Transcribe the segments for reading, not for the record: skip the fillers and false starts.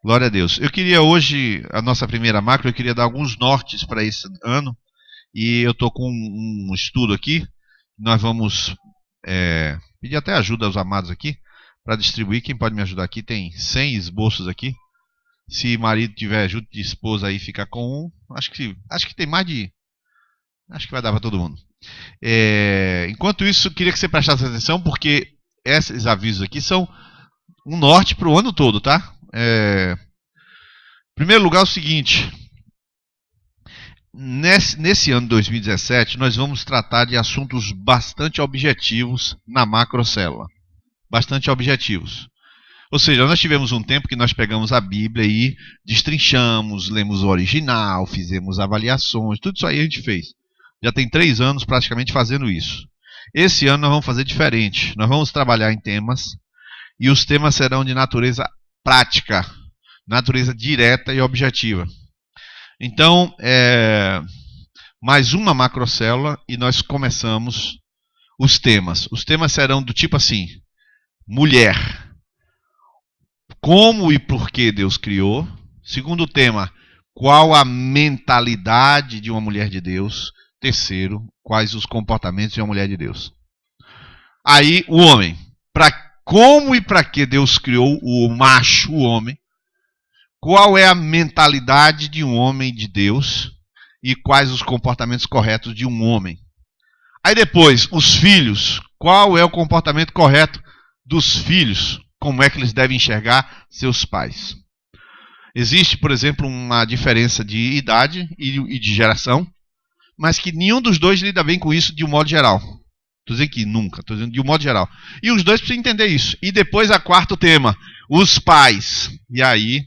Glória a Deus. Eu queria hoje, a nossa primeira macro, eu queria dar alguns nortes para esse ano. E eu estou com um estudo aqui. Nós vamos pedir até ajuda aos amados aqui para distribuir. Quem pode me ajudar aqui? Tem 100 esboços aqui. Se marido tiver junto de esposa aí, ficar com um. Acho que tem mais de. Acho que vai dar para todo mundo. Enquanto isso, eu queria que você prestasse atenção, porque esses avisos aqui são um norte para o ano todo, tá? Em primeiro lugar, é o seguinte. Nesse ano de 2017, nós vamos tratar de assuntos bastante objetivos na macrocélula. Bastante objetivos. Ou seja, nós tivemos um tempo que nós pegamos a Bíblia e destrinchamos, lemos o original, fizemos avaliações, tudo isso aí a gente fez. Já tem 3 anos praticamente fazendo isso. Esse ano nós vamos fazer diferente. Nós vamos trabalhar em temas, e os temas serão de natureza prática, natureza direta e objetiva. Então, mais uma macrocélula e nós começamos os temas. Os temas serão do tipo assim: mulher. Como e por que Deus criou. Segundo tema, qual a mentalidade de uma mulher de Deus. Terceiro, quais os comportamentos de uma mulher de Deus. Aí, o homem. Como e para que Deus criou o macho, o homem. Qual é a mentalidade de um homem de Deus e quais os comportamentos corretos de um homem. Aí depois, os filhos. Qual é o comportamento correto dos filhos? Como é que eles devem enxergar seus pais? Existe, por exemplo, uma diferença de idade e de geração, mas que nenhum dos dois lida bem com isso de um modo geral. Estou dizendo que nunca, estou dizendo de um modo geral. E os dois precisam entender isso. E depois, a quarto tema, os pais. E aí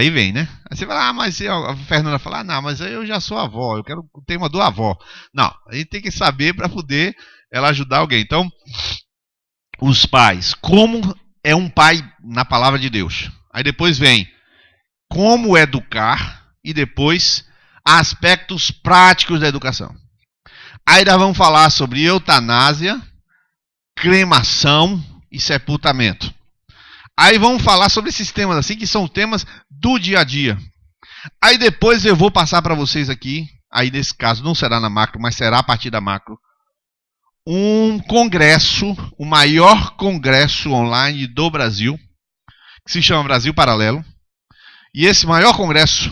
vem, né? Aí você fala, mas a Fernanda fala, não, mas eu já sou avó, eu quero o tema do avó. Não, a gente tem que saber para poder ela ajudar alguém. Então, os pais, como é um pai na palavra de Deus. Aí depois vem como educar e depois aspectos práticos da educação. Aí nós vamos falar sobre eutanásia, cremação e sepultamento. Aí vamos falar sobre esses temas assim, que são temas do dia a dia. Aí depois eu vou passar para vocês aqui, aí nesse caso não será na macro, mas será a partir da macro, um congresso, o maior congresso online do Brasil, que se chama Brasil Paralelo. E esse maior congresso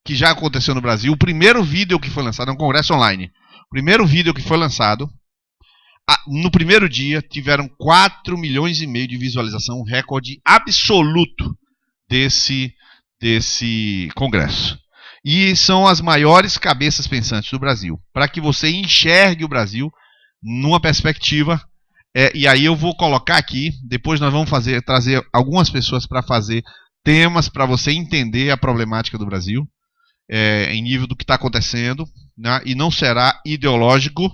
que já aconteceu no Brasil, o primeiro vídeo que foi lançado, é um congresso online. O primeiro vídeo que foi lançado, no primeiro dia, tiveram 4 milhões e meio de visualização, um recorde absoluto desse congresso. E são as maiores cabeças pensantes do Brasil. Para que você enxergue o Brasil numa perspectiva, e aí eu vou colocar aqui, depois nós vamos trazer algumas pessoas para fazer temas para você entender a problemática do Brasil, em nível do que está acontecendo, né? E não será ideológico,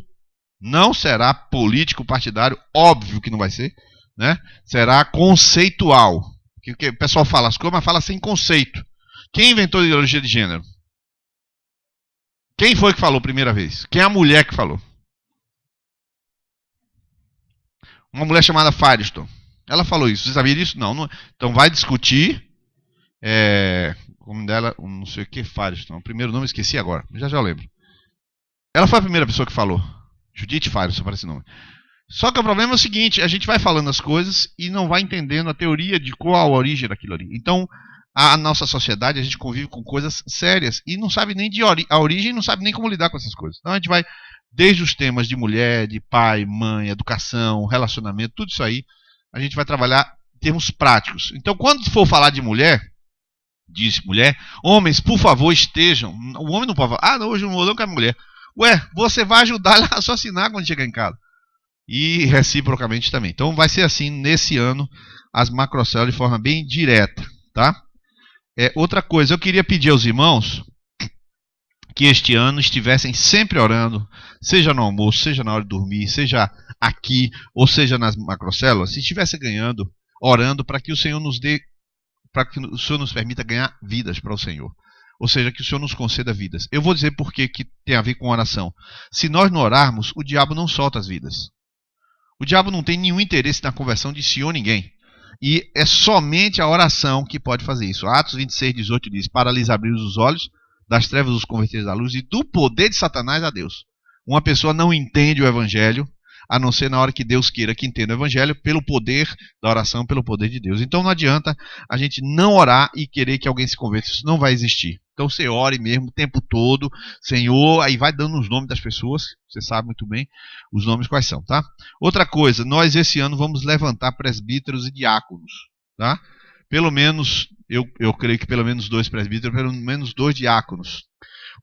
não será político partidário, óbvio que não vai ser, né? Será conceitual. Que o pessoal fala as coisas, mas fala sem conceito. Quem inventou a ideologia de gênero? Quem foi que falou a primeira vez? Quem é a mulher que falou? Uma mulher chamada Firestone. Ela falou isso. Você sabia disso? Não. Então vai discutir. Como dela, não sei o que, Firestone. O primeiro nome eu esqueci agora. Já eu lembro. Ela foi a primeira pessoa que falou. Judith Firestone, parece o nome. Só que o problema é o seguinte: a gente vai falando as coisas e não vai entendendo a teoria de qual a origem daquilo ali. Então, a nossa sociedade, a gente convive com coisas sérias e não sabe nem a origem, não sabe nem como lidar com essas coisas. Então a gente vai desde os temas de mulher, de pai, mãe, educação, relacionamento, tudo isso aí, a gente vai trabalhar em termos práticos. Então, quando for falar de mulher, diz mulher, homens, por favor, estejam. O homem não pode falar, não, hoje eu não quero mulher. Ué, você vai ajudar ela a raciocinar quando chegar em casa. E reciprocamente também. Então vai ser assim nesse ano, as macrocélulas de forma bem direta, tá? Outra coisa, eu queria pedir aos irmãos que este ano estivessem sempre orando, seja no almoço, seja na hora de dormir, seja aqui, ou seja nas macrocélulas, se estivesse ganhando, orando para que o Senhor nos dê, para que o Senhor nos permita ganhar vidas para o Senhor. Ou seja, que o Senhor nos conceda vidas. Eu vou dizer por que tem a ver com oração. Se nós não orarmos, o diabo não solta as vidas. O diabo não tem nenhum interesse na conversão de si ou ninguém. E é somente a oração que pode fazer isso. Atos 26, 18 diz: para lhes abrir os olhos, das trevas os converteres à luz, e do poder de Satanás a Deus. Uma pessoa não entende o evangelho, a não ser na hora que Deus queira que entenda o evangelho, pelo poder da oração, pelo poder de Deus. Então não adianta a gente não orar e querer que alguém se converta. Isso não vai existir. Então você ore mesmo o tempo todo, Senhor, aí vai dando os nomes das pessoas, você sabe muito bem os nomes quais são, tá? Outra coisa, nós esse ano vamos levantar presbíteros e diáconos, tá? Pelo menos, eu creio que pelo menos 2 presbíteros, pelo menos 2 diáconos.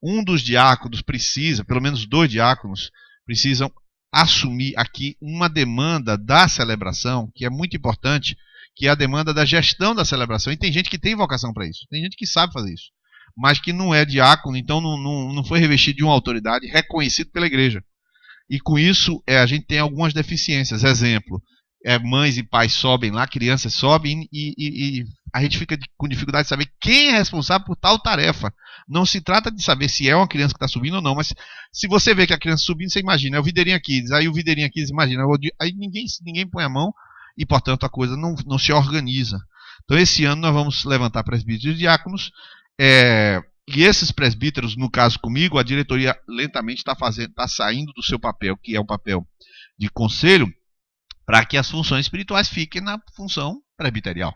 Um dos diáconos precisa, pelo menos 2 diáconos, precisam assumir aqui uma demanda da celebração, que é muito importante, que é a demanda da gestão da celebração. E tem gente que tem vocação para isso, tem gente que sabe fazer isso, mas que não é diácono, então não foi revestido de uma autoridade reconhecida pela igreja. E com isso a gente tem algumas deficiências. Exemplo, mães e pais sobem lá, crianças sobem e a gente fica com dificuldade de saber quem é responsável por tal tarefa. Não se trata de saber se é uma criança que está subindo ou não, mas se você vê que a criança subindo, você imagina, é o Videirinha Kids, aí o Videirinha Kids imagina, aí ninguém põe a mão e, portanto, a coisa não se organiza. Então, esse ano nós vamos levantar presbíteros e diáconos, e esses presbíteros, no caso comigo, a diretoria lentamente está saindo do seu papel, que é um papel de conselho, para que as funções espirituais fiquem na função presbiterial.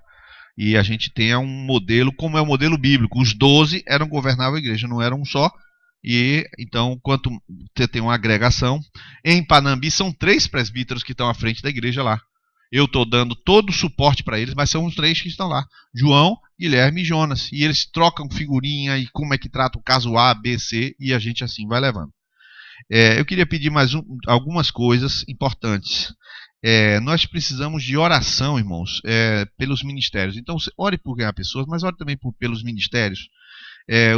E a gente tenha um modelo, como é o modelo bíblico. Os 12 governavam a igreja, não era um só. E então, quanto você tem uma agregação. Em Panambi são 3 presbíteros que estão à frente da igreja lá. Eu estou dando todo o suporte para eles, mas são os 3 que estão lá: João, Guilherme e Jonas. E eles trocam figurinha e como é que trata o caso A, B, C, e a gente assim vai levando. Eu queria pedir mais algumas coisas importantes. Nós precisamos de oração, irmãos, pelos ministérios. Então, ore por ganhar pessoas, mas ore também pelos ministérios.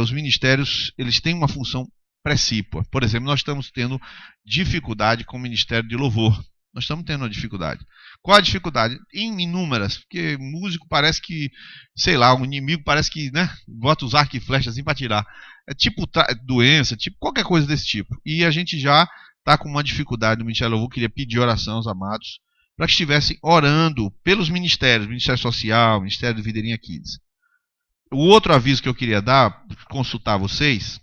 Os ministérios, eles têm uma função precípua. Por exemplo, nós estamos tendo dificuldade com o ministério de louvor. Nós estamos tendo uma dificuldade. Qual a dificuldade? Inúmeras, porque músico parece que, sei lá, o inimigo parece que, né, bota os arcos e flechas assim para tirar. É tipo doença, tipo qualquer coisa desse tipo. E a gente já está com uma dificuldade no Ministério Louvor. Queria pedir oração aos amados para que estivessem orando pelos ministérios, Ministério Social, Ministério do Videirinha Kids. O outro aviso que eu queria dar, consultar vocês,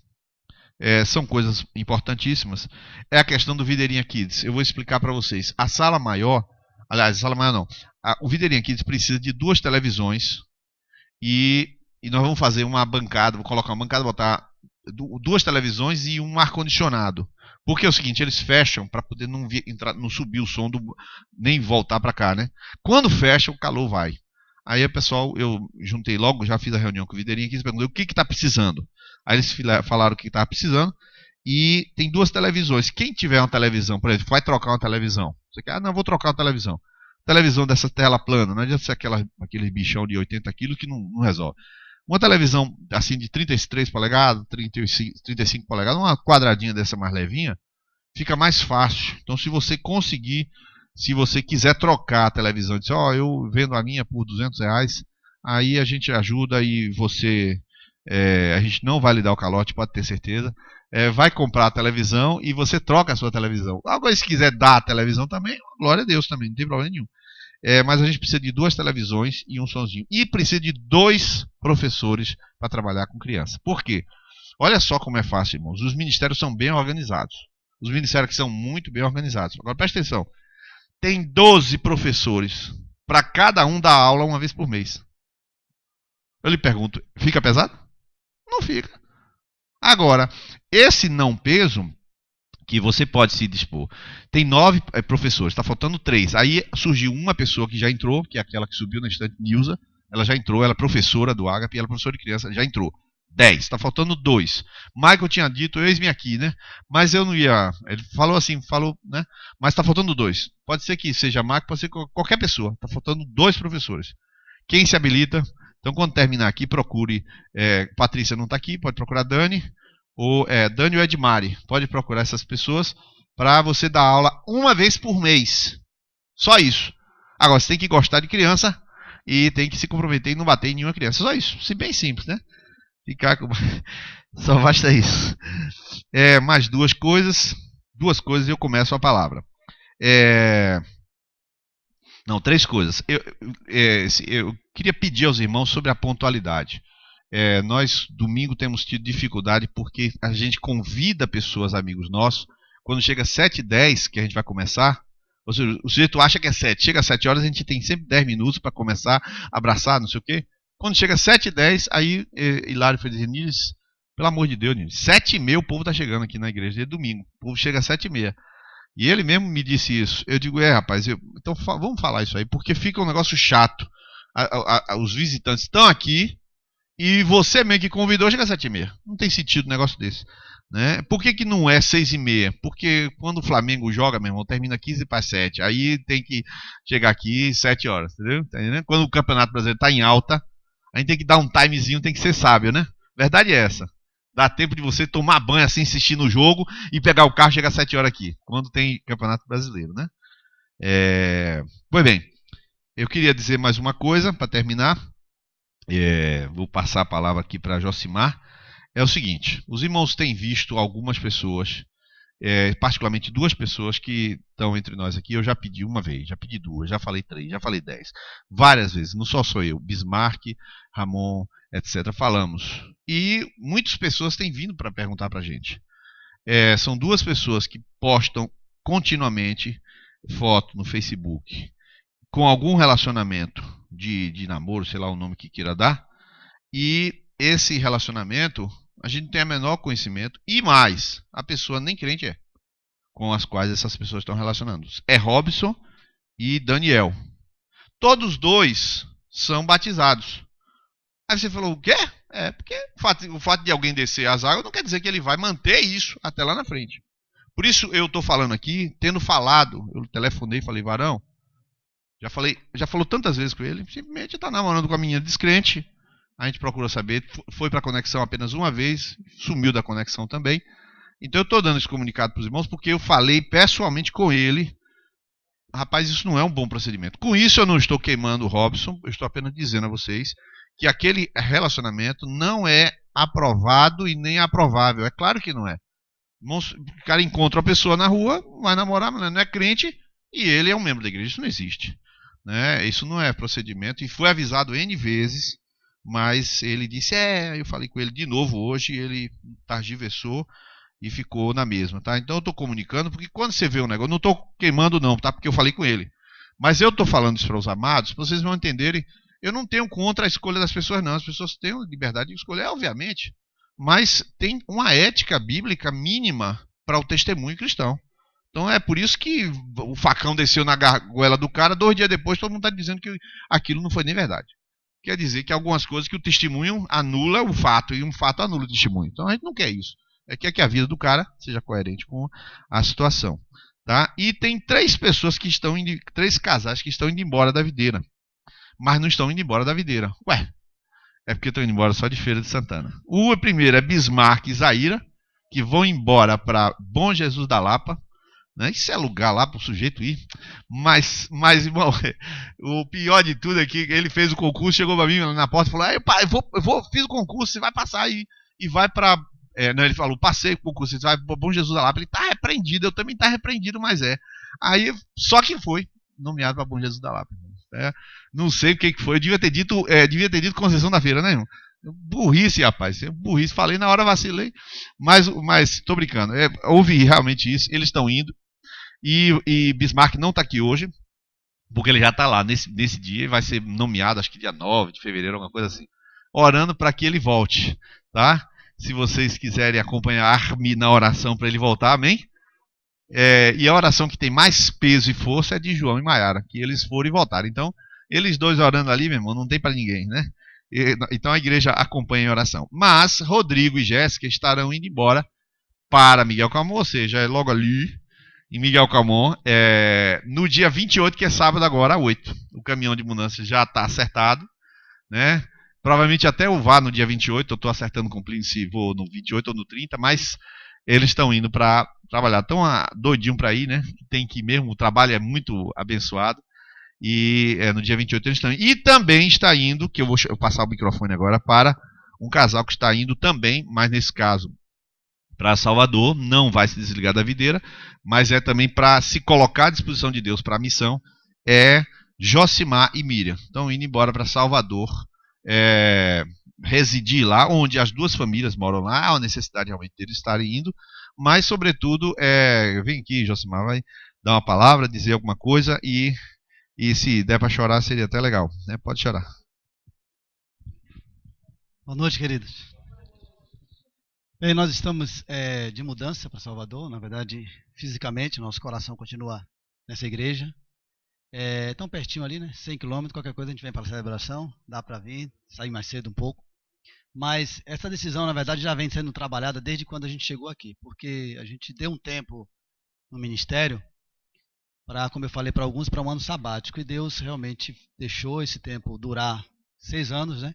são coisas importantíssimas, é a questão do Videirinha Kids. Eu vou explicar para vocês. A sala maior, aliás, a sala maior não, o Videirinha Kids precisa de 2 televisões e nós vamos fazer uma bancada, vou colocar uma bancada, botar 2 televisões e um ar-condicionado. Porque é o seguinte, eles fecham para poder não subir o som, nem voltar para cá, né? Quando fecha, o calor vai. Aí o pessoal, eu juntei logo, já fiz a reunião com o Videirinha aqui, perguntei o que está precisando. Aí eles falaram o que estava precisando, e tem 2 televisões. Quem tiver uma televisão, por exemplo, vai trocar uma televisão. Você quer, não, vou trocar uma televisão. Televisão dessa tela plana, não adianta ser aquele bichão de 80 quilos que não resolve. Uma televisão assim de 33 polegadas, 35 polegadas, uma quadradinha dessa mais levinha, fica mais fácil. Então, se você conseguir, se você quiser trocar a televisão, dizer, eu vendo a minha por R$200, aí a gente ajuda e você, a gente não vai lhe dar o calote, pode ter certeza. Vai comprar a televisão e você troca a sua televisão. Agora, se quiser dar a televisão também, glória a Deus também, não tem problema nenhum. Mas a gente precisa de 2 televisões e um sonzinho. E precisa de 2 professores para trabalhar com criança. Por quê? Olha só como é fácil, irmãos. Os ministérios são bem organizados. Os ministérios que são muito bem organizados. Agora presta atenção. Tem 12 professores para cada um dar aula uma vez por mês. Eu lhe pergunto, fica pesado? Não fica. Agora, esse não peso que você pode se dispor. Tem 9 professores, está faltando 3. Aí surgiu uma pessoa que já entrou, que é aquela que subiu na estante, Nilza. Ela já entrou, ela é professora do Agape, ela é professora de criança, já entrou. 10, está faltando 2. Michael tinha dito, eis-me aqui, né? Mas eu não ia. Ele falou assim, né? Mas está faltando 2. Pode ser que seja Michael, pode ser qualquer pessoa. Está faltando 2 professores. Quem se habilita? Então, quando terminar aqui, procure. Patrícia não está aqui, pode procurar Dani. Ou Dani ou Edmari, pode procurar essas pessoas para você dar aula uma vez por mês. Só isso. Agora, você tem que gostar de criança e tem que se comprometer e não bater em nenhuma criança. Só isso. Bem simples, né? Ficar com... Só basta isso. Mais 2 coisas. 2 coisas e eu começo a palavra. Não, três coisas. Eu queria pedir aos irmãos sobre a pontualidade. Nós, domingo, temos tido dificuldade porque a gente convida pessoas, amigos nossos, quando chega 7h10, que a gente vai começar, ou seja, o sujeito acha que é 7, chega às 7 horas, a gente tem sempre 10 minutos para começar, abraçar, não sei o quê. Quando chega 7h10, aí Hilário foi dizer, Niles, pelo amor de Deus, Niles, 7h30 o povo está chegando aqui na igreja, é domingo, o povo chega às 7h30. E ele mesmo me disse isso. Eu digo, rapaz, então vamos falar isso aí, porque fica um negócio chato. Os visitantes estão aqui e você mesmo que convidou chega às 7h30. Não tem sentido um negócio desse. Né? Por que não é 6h30? Porque quando o Flamengo joga, meu irmão, termina 15h07. Aí tem que chegar aqui 7 horas, entendeu? Quando o Campeonato Brasileiro está em alta, a gente tem que dar um timezinho, tem que ser sábio, né? Verdade é essa. Dá tempo de você tomar banho assim, assistir no jogo e pegar o carro e chegar às 7 horas aqui, quando tem Campeonato Brasileiro, né? Pois bem, eu queria dizer mais uma coisa para terminar. Vou passar a palavra aqui para Josimar. É o seguinte, os irmãos têm visto algumas pessoas, particularmente 2 pessoas que estão entre nós aqui. Eu já pedi uma vez, já pedi 2, já falei 3, já falei 10. Várias vezes, não só sou eu, Bismarck, Ramon, etc. Falamos. E muitas pessoas têm vindo para perguntar para a gente. São 2 pessoas que postam continuamente foto no Facebook com algum relacionamento de namoro, sei lá o nome que queira dar, e esse relacionamento a gente não tem o menor conhecimento, e mais, a pessoa nem crente é, com as quais essas pessoas estão relacionando. É Robson e Daniel. Todos 2 são batizados. Aí você falou, o quê? Porque o fato de alguém descer as águas não quer dizer que ele vai manter isso até lá na frente. Por isso eu estou falando aqui, tendo falado, eu telefonei e falei, varão, já falou tantas vezes com ele, simplesmente está namorando com a menina descrente, a gente procura saber, foi para a conexão apenas uma vez, sumiu da conexão também. Então eu estou dando esse comunicado para os irmãos porque eu falei pessoalmente com ele. Rapaz, isso não é um bom procedimento. Com isso eu não estou queimando o Robson, eu estou apenas dizendo a vocês que aquele relacionamento não é aprovado e nem aprovável. É claro que não é. O cara encontra uma pessoa na rua, vai namorar, não é crente, e ele é um membro da igreja. Isso não existe. Né? Isso não é procedimento, e foi avisado N vezes, mas ele disse, eu falei com ele de novo hoje, ele targiversou e ficou na mesma. Tá? Então eu estou comunicando, porque quando você vê um negócio, não estou queimando não, tá? Porque eu falei com ele. Mas eu estou falando isso para os amados, para vocês vão entenderem. Eu não tenho contra a escolha das pessoas, não. As pessoas têm liberdade de escolher, obviamente. Mas tem uma ética bíblica mínima para o testemunho cristão. Então é por isso que o facão desceu na gargoela do cara, 2 dias depois todo mundo está dizendo que aquilo não foi nem verdade. Quer dizer que algumas coisas que o testemunho anula o fato, e um fato anula o testemunho. Então a gente não quer isso. Quer que a vida do cara seja coerente com a situação. Tá? E tem 3 pessoas que estão indo, 3 casais que estão indo embora da videira. Mas não estão indo embora da videira. Ué, é porque estão indo embora só de Feira de Santana. O primeiro é Bismarck e Zaira, que vão embora para Bom Jesus da Lapa. Né? Isso é lugar lá para o sujeito ir. Mas, irmão, o pior de tudo é que ele fez o concurso, chegou para mim na porta e falou, fiz o concurso, você vai passar aí e vai para... não, ele falou, passei o concurso, você vai para Bom Jesus da Lapa. Ele está repreendido, eu também está repreendido, mas Aí, só que foi nomeado para Bom Jesus da Lapa. Não sei o que foi, devia ter dito Conceição da Feira, né, irmão? Burrice, rapaz, burrice, falei na hora, vacilei, mas tô brincando, houve realmente isso, eles estão indo, e Bismarck não está aqui hoje, porque ele já está lá nesse dia, vai ser nomeado, acho que dia 9 de fevereiro, alguma coisa assim, orando para que ele volte, tá? Se vocês quiserem acompanhar-me na oração para ele voltar, amém? E a oração que tem mais peso e força é de João e Maiara, que eles foram e voltaram. Então, eles 2 orando ali, meu irmão, não tem para ninguém, né? Então a igreja acompanha a oração. Mas Rodrigo e Jéssica estarão indo embora para Miguel Camon, ou seja, é logo ali em Miguel Camon, no dia 28, que é sábado agora, 8. O caminhão de mudança já está acertado, né? Provavelmente até eu vá no dia 28, eu estou acertando com o Plínio se vou no 28 ou no 30, mas eles estão indo para trabalhar. Estão doidinho para ir, né? Tem que ir mesmo, o trabalho é muito abençoado. E no dia 28 eles estão indo. E também está indo, que eu vou passar o microfone agora, para um casal que está indo também, mas nesse caso para Salvador, não vai se desligar da videira, mas é também para se colocar à disposição de Deus para a missão, Josimar e Miriam estão indo embora para Salvador, residir lá, onde as duas famílias moram lá. Há uma necessidade realmente deles estarem indo, mas, sobretudo, vem aqui, Josimar, vai dar uma palavra, dizer alguma coisa, e se der para chorar, seria até legal, né? Pode chorar. Boa noite, queridos. Bem, nós estamos de mudança para Salvador. Na verdade, fisicamente, nosso coração continua nessa igreja. Tão pertinho ali, né? 100 km, qualquer coisa a gente vem para a celebração, dá para vir, sair mais cedo um pouco. Mas essa decisão, na verdade, já vem sendo trabalhada desde quando a gente chegou aqui, porque a gente deu um tempo no ministério para, como eu falei para alguns, para um ano sabático, e Deus realmente deixou esse tempo durar 6 anos, né?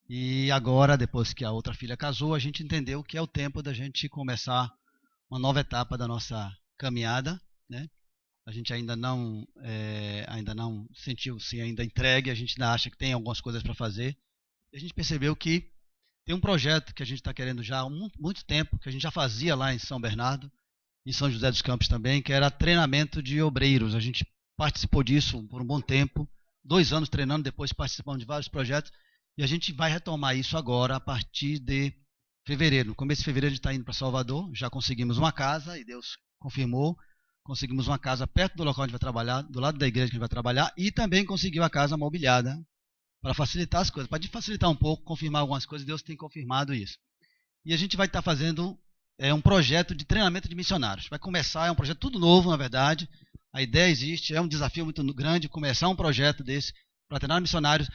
E agora, depois que a outra filha casou, a gente entendeu que é o tempo da gente começar uma nova etapa da nossa caminhada, né? A gente ainda não sentiu-se ainda entregue, a gente ainda acha que tem algumas coisas para fazer. E a gente percebeu que tem um projeto que a gente está querendo já há muito tempo, que a gente já fazia lá em São Bernardo, em São José dos Campos também, que era treinamento de obreiros. A gente participou disso por um bom tempo, 2 anos treinando, depois participando de vários projetos. E a gente vai retomar isso agora a partir de fevereiro. No começo de fevereiro a gente está indo para Salvador, já conseguimos uma casa, e Deus confirmou. Conseguimos uma casa perto do local onde a gente vai trabalhar, do lado da igreja que a gente vai trabalhar, e também conseguiu a casa mobiliada para facilitar as coisas. Para facilitar um pouco, confirmar algumas coisas, Deus tem confirmado isso. E a gente vai estar fazendo um projeto de treinamento de missionários. Vai começar, é um projeto tudo novo, na verdade. A ideia existe, é um desafio muito grande começar um projeto desse para treinar missionários.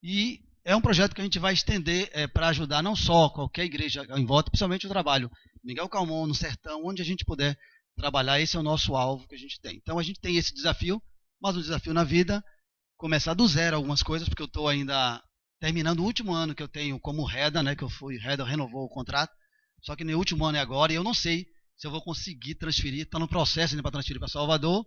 E é um projeto que a gente vai estender para ajudar não só qualquer igreja em volta, principalmente o trabalho Miguel Calmon, no sertão, onde a gente puder trabalhar. Esse é o nosso alvo que a gente tem. Então a gente tem esse desafio, mas um desafio na vida, começar do zero algumas coisas, porque eu estou ainda terminando o último ano que eu tenho como Reda, né, que eu fui Reda, renovou o contrato, só que no último ano é agora, e eu não sei se eu vou conseguir transferir, está no processo ainda para transferir para Salvador,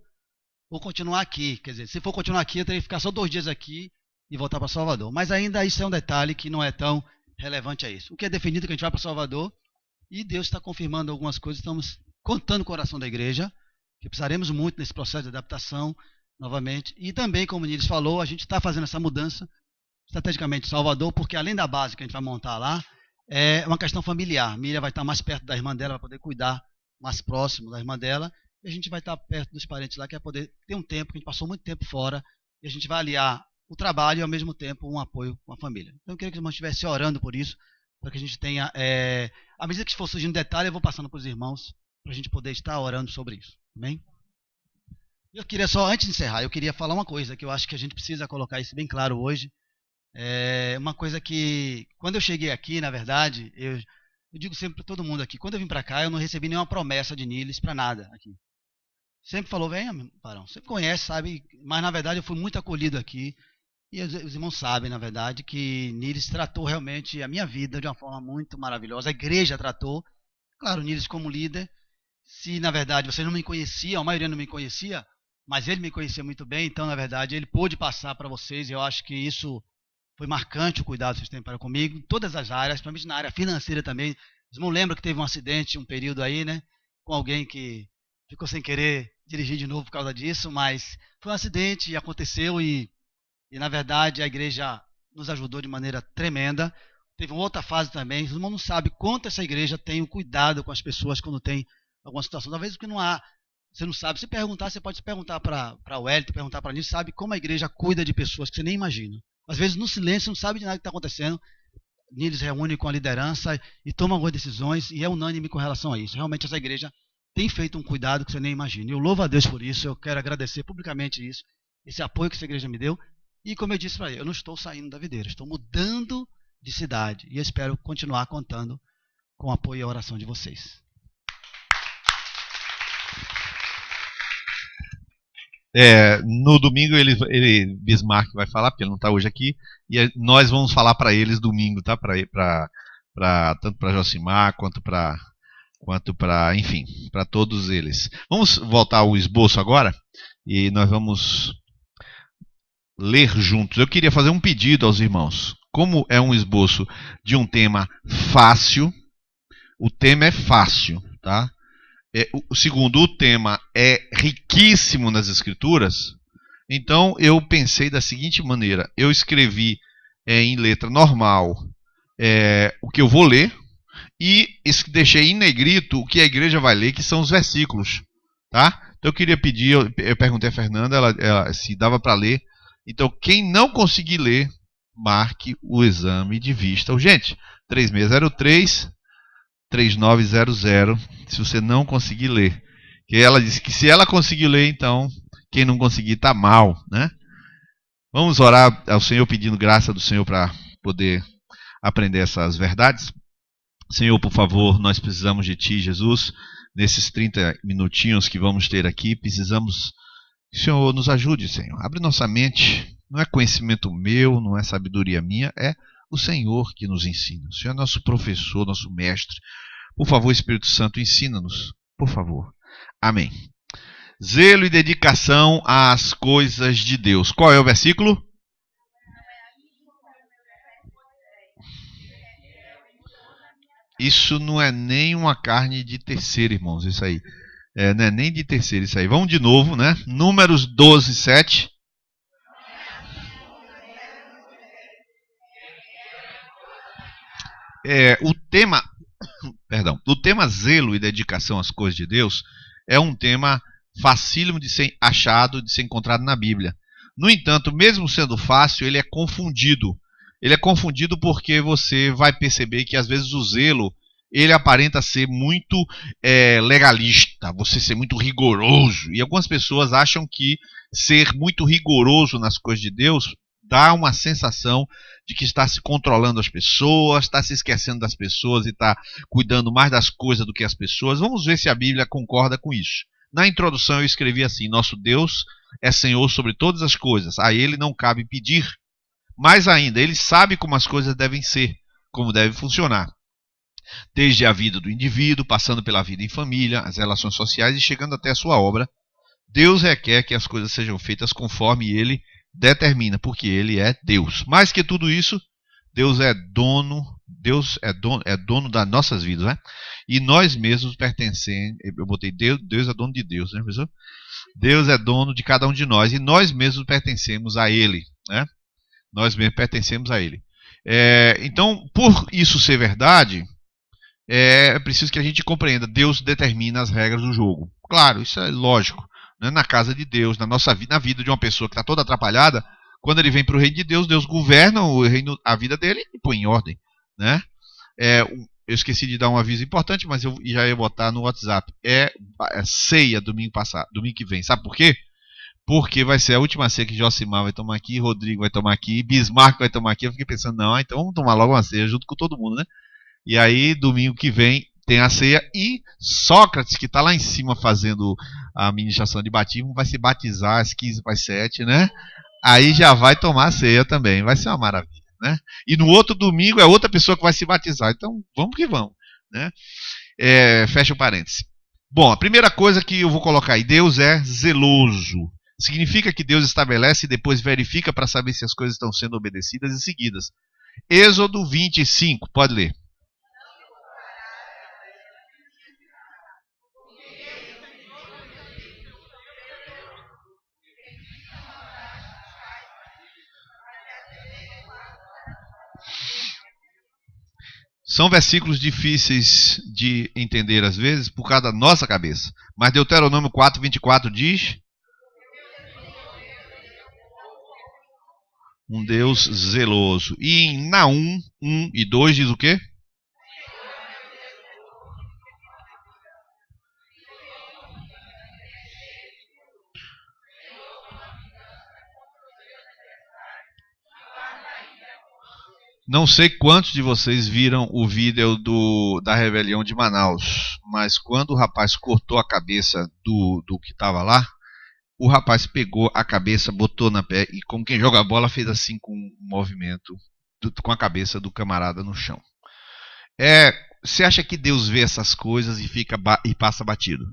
ou continuar aqui. Quer dizer, se for continuar aqui, eu teria que ficar só 2 dias aqui e voltar para Salvador. Mas ainda isso é um detalhe que não é tão relevante a isso. O que é definido é que a gente vai para Salvador, e Deus está confirmando algumas coisas, estamos contando o coração da igreja, que precisaremos muito nesse processo de adaptação novamente. E também, como o Niles falou, a gente está fazendo essa mudança estrategicamente em Salvador, porque além da base que a gente vai montar lá, é uma questão familiar. Miriam vai estar mais perto da irmã dela, vai poder cuidar mais próximo da irmã dela, e a gente vai estar perto dos parentes lá, que vai poder ter um tempo, que a gente passou muito tempo fora, e a gente vai aliar o trabalho e ao mesmo tempo um apoio com a família. Então eu queria que os irmãos estivessem orando por isso, para que a gente tenha, à medida que for surgindo detalhe, eu vou passando para os irmãos, para a gente poder estar orando sobre isso. Amém? Eu queria só, antes de encerrar, eu queria falar uma coisa que eu acho que a gente precisa colocar isso bem claro hoje. Uma coisa que, quando eu cheguei aqui, na verdade, eu digo sempre para todo mundo aqui, quando eu vim para cá, eu não recebi nenhuma promessa de Niles para nada aqui. Sempre falou, venha, Parão, sempre conhece, sabe, mas na verdade eu fui muito acolhido aqui, e os irmãos sabem, na verdade, que Niles tratou realmente a minha vida de uma forma muito maravilhosa. A igreja tratou, claro, Niles como líder. Se na verdade vocês não me conheciam, a maioria não me conhecia, mas ele me conhecia muito bem, então na verdade ele pôde passar para vocês, e eu acho que isso foi marcante, o cuidado que vocês têm para comigo, em todas as áreas, principalmente na área financeira também. Vocês não lembram que teve um acidente, um período aí, né, com alguém que ficou sem querer dirigir de novo por causa disso, mas foi um acidente e aconteceu, e na verdade a igreja nos ajudou de maneira tremenda. Teve uma outra fase também, os irmãos não sabem quanto essa igreja tem um cuidado com as pessoas quando tem alguma situação. Talvez porque não há, você não sabe. Se perguntar, você pode perguntar para o Wellington, perguntar para Nilson, sabe como a igreja cuida de pessoas que você nem imagina. Às vezes no silêncio, não sabe de nada que está acontecendo. Nilson reúne com a liderança e toma algumas decisões, e é unânime com relação a isso. Realmente essa igreja tem feito um cuidado que você nem imagina. Eu louvo a Deus por isso, eu quero agradecer publicamente isso, esse apoio que essa igreja me deu. E como eu disse para ele, eu não estou saindo da videira, estou mudando de cidade, e eu espero continuar contando com o apoio e a oração de vocês. No domingo Bismarck vai falar, porque ele não está hoje aqui, e nós vamos falar para eles domingo, tá? Tanto para Josimar quanto para, enfim, para todos eles. Vamos voltar ao esboço agora, e nós vamos ler juntos. Eu queria fazer um pedido aos irmãos. Como é um esboço de um tema fácil, o tema é fácil, tá? Segundo, o tema é riquíssimo nas Escrituras, Então eu pensei da seguinte maneira: eu escrevi em letra normal o que eu vou ler e deixei em negrito o que a igreja vai ler, que são os versículos, tá? Então eu queria pedir, eu perguntei a Fernanda ela se dava para ler. Então quem não conseguir ler, marque o exame de vista urgente. 3603-3900, se você não conseguir ler. Que ela disse que se ela conseguir ler, então quem não conseguir está mal, né? Vamos orar ao Senhor pedindo graça do Senhor para poder aprender essas verdades. Senhor, por favor, nós precisamos de Ti, Jesus, nesses 30 minutinhos que vamos ter aqui. Precisamos que o Senhor nos ajude, Senhor. Abre nossa mente. Não é conhecimento meu, não é sabedoria minha, é o Senhor que nos ensina. O Senhor é nosso professor, nosso mestre. Por favor, Espírito Santo, ensina-nos. Por favor. Amém. Zelo e dedicação às coisas de Deus. Qual é o versículo? Isso não é nem uma carne de terceiro, irmãos, isso aí. Não é nem de terceiro isso aí. Vamos de novo, né? Números 12, 7. O tema zelo e dedicação às coisas de Deus é um tema facílimo de ser achado, de ser encontrado na Bíblia. No entanto, mesmo sendo fácil, ele é confundido. Ele é confundido porque você vai perceber que às vezes o zelo ele aparenta ser muito legalista, você ser muito rigoroso. E algumas pessoas acham que ser muito rigoroso nas coisas de Deus dá uma sensação de que está se controlando as pessoas, está se esquecendo das pessoas e está cuidando mais das coisas do que as pessoas. Vamos ver se a Bíblia concorda com isso. Na introdução eu escrevi assim: nosso Deus é Senhor sobre todas as coisas, a Ele não cabe pedir. Mais ainda, Ele sabe como as coisas devem ser, como devem funcionar. Desde a vida do indivíduo, passando pela vida em família, as relações sociais e chegando até a sua obra, Deus requer que as coisas sejam feitas conforme Ele determina, porque Ele é Deus. Mais que tudo isso, Deus é dono das nossas vidas, né? E nós mesmos pertencemos. Eu botei Deus é dono de Deus, né, pessoal? Deus é dono de cada um de nós e nós mesmos pertencemos a Ele, né? Nós mesmos pertencemos a Ele. Então, por isso ser verdade, é preciso que a gente compreenda: Deus determina as regras do jogo. Claro, isso é lógico. Né? Na casa de Deus, na nossa vida, na vida de uma pessoa que está toda atrapalhada, quando ele vem para o reino de Deus, Deus governa o reino, a vida dele e põe em ordem. Né? Eu esqueci de dar um aviso importante, mas eu já ia botar no WhatsApp. Ceia domingo que vem. Sabe por quê? Porque vai ser a última ceia que Josimar vai tomar aqui, Rodrigo vai tomar aqui, Bismarck vai tomar aqui. Eu fiquei pensando, não, então vamos tomar logo uma ceia junto com todo mundo, né? E aí, domingo que vem, tem a ceia e Sócrates, que está lá em cima fazendo a ministração de batismo, vai se batizar às 15:07, né? Aí já vai tomar a ceia também. Vai ser uma maravilha, né? E no outro domingo é outra pessoa que vai se batizar. Então, vamos que vamos, né? Fecha o parêntese. Bom, a primeira coisa que eu vou colocar aí: Deus é zeloso. Significa que Deus estabelece e depois verifica para saber se as coisas estão sendo obedecidas e seguidas. Êxodo 25, pode ler. São versículos difíceis de entender às vezes por causa da nossa cabeça. Mas Deuteronômio 4:24 diz: um Deus zeloso. E em Naum 1:2 diz o quê? Não sei quantos de vocês viram o vídeo da rebelião de Manaus, mas quando o rapaz cortou a cabeça do que estava lá, o rapaz pegou a cabeça, botou na pé e, como quem joga a bola, fez assim com um movimento com a cabeça do camarada no chão. Você acha que Deus vê essas coisas e passa batido?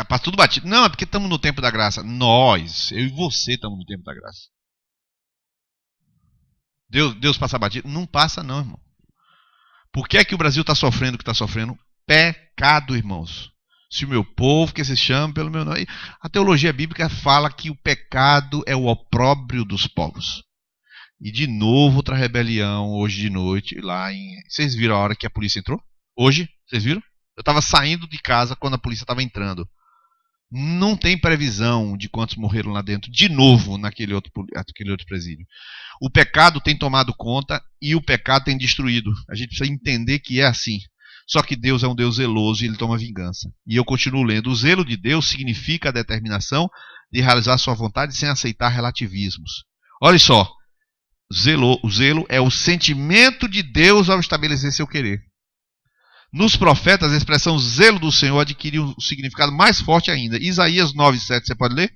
Passa tudo batido. Não, é porque estamos no tempo da graça. Nós, eu e você, estamos no tempo da graça. Deus passa batido? Não passa não, irmão. Por que é que o Brasil está sofrendo o que está sofrendo? Pecado, irmãos. Se o meu povo, que se chama pelo meu nome. A teologia bíblica fala que o pecado é o opróbrio dos povos. E de novo outra rebelião hoje de noite lá em... Vocês viram a hora que a polícia entrou? Hoje? Vocês viram? Eu estava saindo de casa quando a polícia estava entrando. Não tem previsão de quantos morreram lá dentro de novo naquele outro presídio. O pecado tem tomado conta e o pecado tem destruído. A gente precisa entender que é assim. Só que Deus é um Deus zeloso e ele toma vingança. E eu continuo lendo. O zelo de Deus significa a determinação de realizar sua vontade sem aceitar relativismos. Olha só. O zelo é o sentimento de Deus ao estabelecer seu querer. Nos profetas, a expressão zelo do Senhor adquiriu um significado mais forte ainda. Isaías 9:7, você pode ler?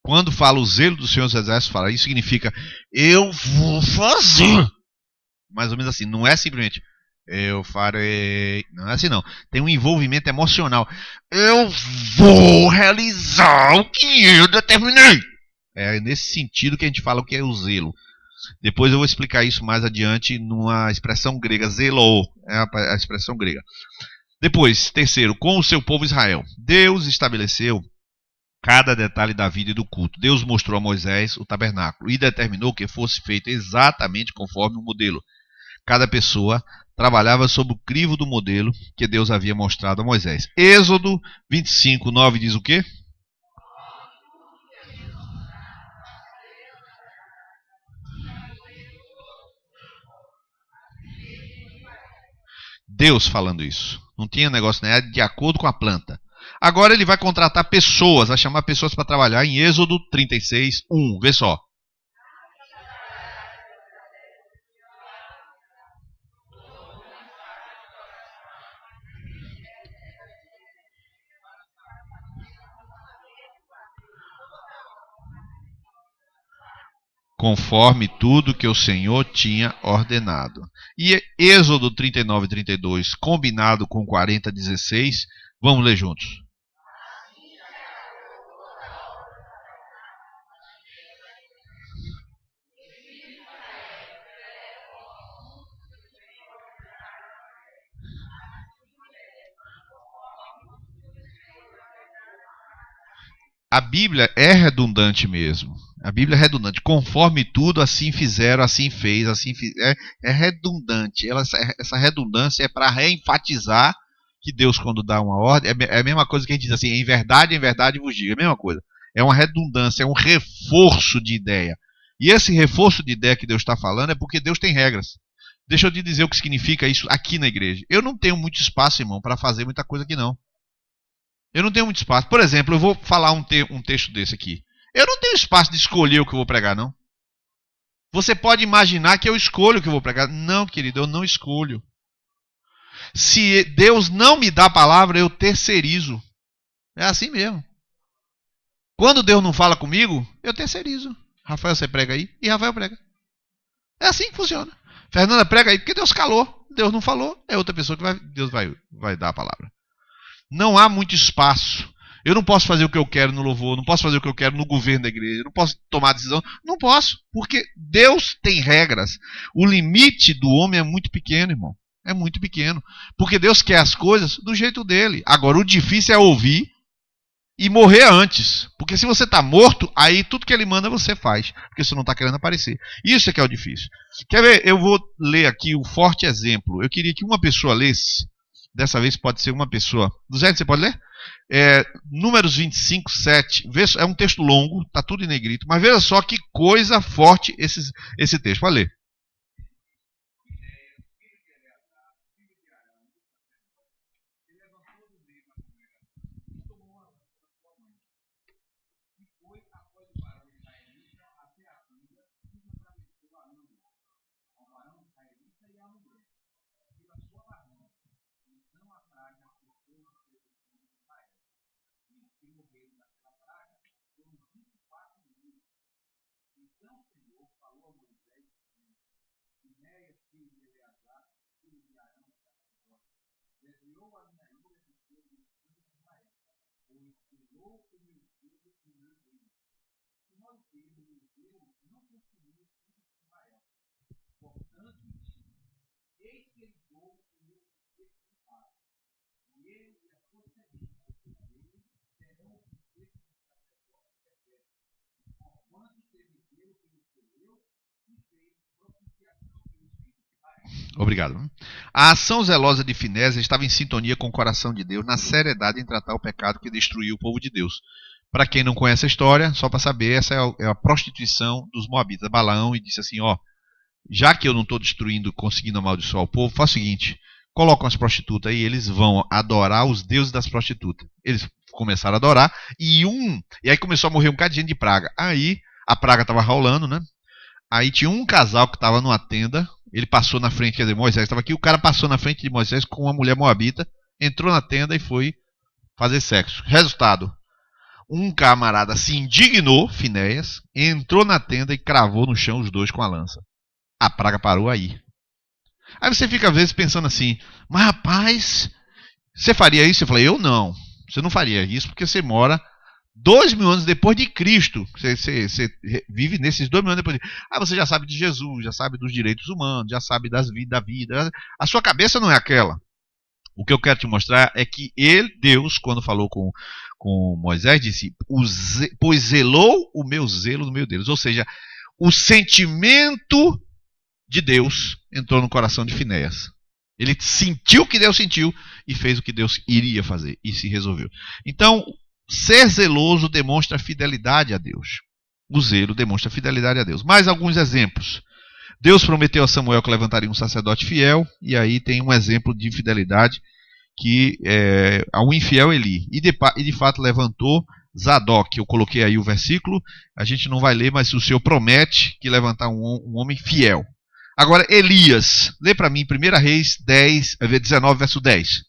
Quando fala o zelo do Senhor dos Exércitos, fala, isso significa eu vou fazer. Mais ou menos assim, não é simplesmente eu farei. Não é assim não. Tem um envolvimento emocional. Eu vou realizar o que eu determinei. É nesse sentido que a gente fala o que é o zelo. Depois eu vou explicar isso mais adiante numa expressão grega, zelo, é a expressão grega. Depois, terceiro, com o seu povo Israel. Deus estabeleceu cada detalhe da vida e do culto. Deus mostrou a Moisés o tabernáculo e determinou que fosse feito exatamente conforme o modelo. Cada pessoa trabalhava sob o crivo do modelo que Deus havia mostrado a Moisés. Êxodo 25:9 diz o quê? Deus falando isso. Não tinha negócio, né? De acordo com a planta. Agora ele vai contratar pessoas, vai chamar pessoas para trabalhar em Êxodo 36:1. Vê só. Conforme tudo que o Senhor tinha ordenado. E Êxodo 39:32, combinado com 40:16, vamos ler juntos. A Bíblia é redundante mesmo. A Bíblia é redundante. Conforme tudo, assim fizeram, assim fez, assim é redundante. Essa redundância é para reenfatizar que Deus, quando dá uma ordem, é a mesma coisa que a gente diz assim, em verdade vos digo. É a mesma coisa. É uma redundância, é um reforço de ideia. E esse reforço de ideia que Deus está falando é porque Deus tem regras. Deixa eu te dizer o que significa isso aqui na igreja. Eu não tenho muito espaço, irmão, para fazer muita coisa aqui não. Eu não tenho muito espaço. Por exemplo, eu vou falar um texto desse aqui. Eu não tenho espaço de escolher o que eu vou pregar, não. Você pode imaginar que eu escolho o que eu vou pregar. Não, querido, eu não escolho. Se Deus não me dá a palavra, eu terceirizo. É assim mesmo. Quando Deus não fala comigo, eu terceirizo. Rafael, você prega aí? E Rafael prega. É assim que funciona. Fernanda, prega aí, porque Deus calou. Deus não falou, é outra pessoa que Deus vai dar a palavra. Não há muito espaço. Eu não posso fazer o que eu quero no louvor, não posso fazer o que eu quero no governo da igreja, não posso tomar decisão. Não posso, porque Deus tem regras. O limite do homem é muito pequeno, irmão. É muito pequeno. Porque Deus quer as coisas do jeito dele. Agora, o difícil é ouvir e morrer antes. Porque se você está morto, aí tudo que ele manda você faz. Porque você não está querendo aparecer. Isso é que é o difícil. Quer ver? Eu vou ler aqui o forte exemplo. Eu queria que uma pessoa lesse. Dessa vez pode ser uma pessoa. Zé, você pode ler? Números 25:7. É um texto longo, está tudo em negrito. Mas veja só que coisa forte esse texto. Pode ler. Obrigado. A ação zelosa de Finéias estava em sintonia com o coração de Deus na seriedade em tratar o pecado que destruiu o povo de Deus. Para quem não conhece a história, só para saber, essa é a prostituição dos moabitas. Balaão e disse assim, ó, já que eu não estou destruindo, conseguindo amaldiçoar o povo, faz o seguinte, colocam as prostitutas aí, eles vão adorar os deuses das prostitutas. Eles começaram a adorar e aí começou a morrer um bocado de gente de praga. Aí a praga estava rolando, né? Aí tinha um casal que estava numa tenda, ele passou na frente, quer dizer, Moisés estava aqui, o cara passou na frente de Moisés com uma mulher moabita, entrou na tenda e foi fazer sexo. Resultado, um camarada se indignou, Finéias, entrou na tenda e cravou no chão os dois com a lança. A praga parou aí. Aí você fica às vezes pensando assim, mas rapaz, você faria isso? Eu falei, eu não. Você não faria isso porque você mora 2.000 anos depois de Cristo. Você vive nesses 2.000 anos depois de Cristo. Você já sabe de Jesus, já sabe dos direitos humanos, já sabe da vida. A sua cabeça não é aquela. O que eu quero te mostrar é que Deus, quando falou com Moisés, disse, pois zelou o meu zelo no meio deles. Ou seja, o sentimento de Deus entrou no coração de Finéias. Ele sentiu o que Deus sentiu e fez o que Deus iria fazer. E se resolveu. Então, ser zeloso demonstra fidelidade a Deus. O zelo demonstra fidelidade a Deus. Mais alguns exemplos. Deus prometeu a Samuel que levantaria um sacerdote fiel, e aí tem um exemplo de fidelidade que ao infiel Eli. E de fato levantou Zadok. Eu coloquei aí o versículo, a gente não vai ler, mas o Senhor promete que levantar um homem fiel. Agora, Elias, lê para mim 1 Reis 19, verso 10.